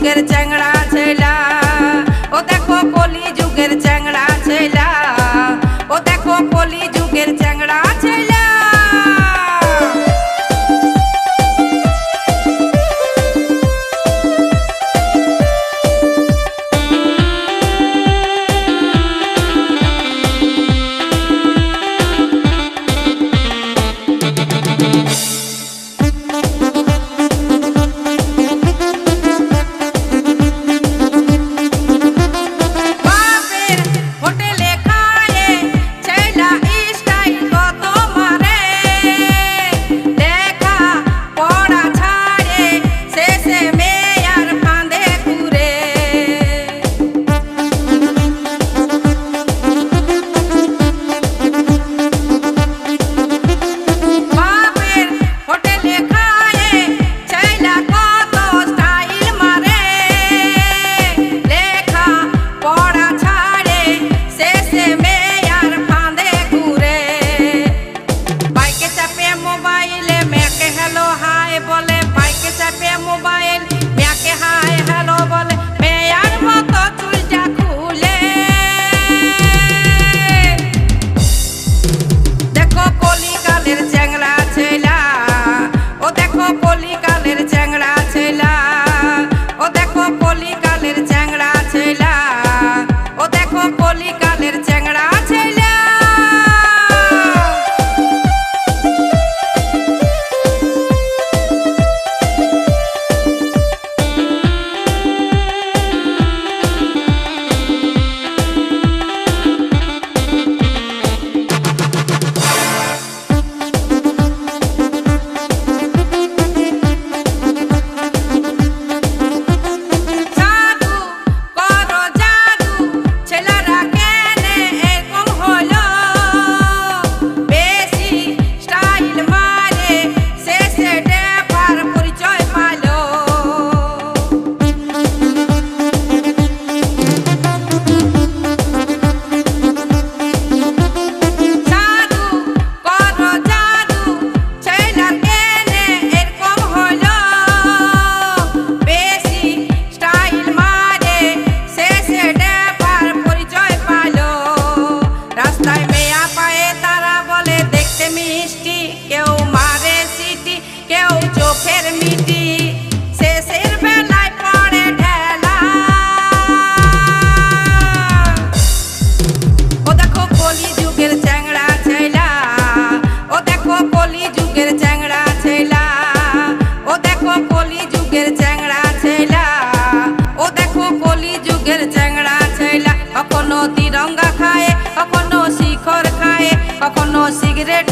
যুগের চ্যাংড়া ছেলা, ও দেখো কলি যুগের চ্যাংড়া ছেলা, ও দেখো কলি যুগের চ্যাংড়া ছেলা। মোবাইল মেয়াকে হাই হ্যালো বলে, মেয়ার মতো চুলটা খুলে। দেখো কলিকালের চ্যাংড়া ছেলা, ও দেখো কলিকালের চ্যাংড়া ছেলা, ও দেখো কলিকালের চ্যাংড়া ছেলা, ও দেখো কলিকালের চ্যাংড়া ছেলা। কেউ মারে সিটি, কেউ চোখের মিটি, শেষের বেলায় পড়ে ঢেলা। ও দেখো কলি যুগের চ্যাংড়া ছেলা, ও দেখো কলি যুগের চ্যাংড়া ছেলা, ও দেখো কলি যুগের চ্যাংড়া ছেলা, ও দেখো কলি যুগের চ্যাংড়া ছেলা। কখনো তিরঙ্গা খায়, কখনো শিখর খায়, কখনো সিগারেট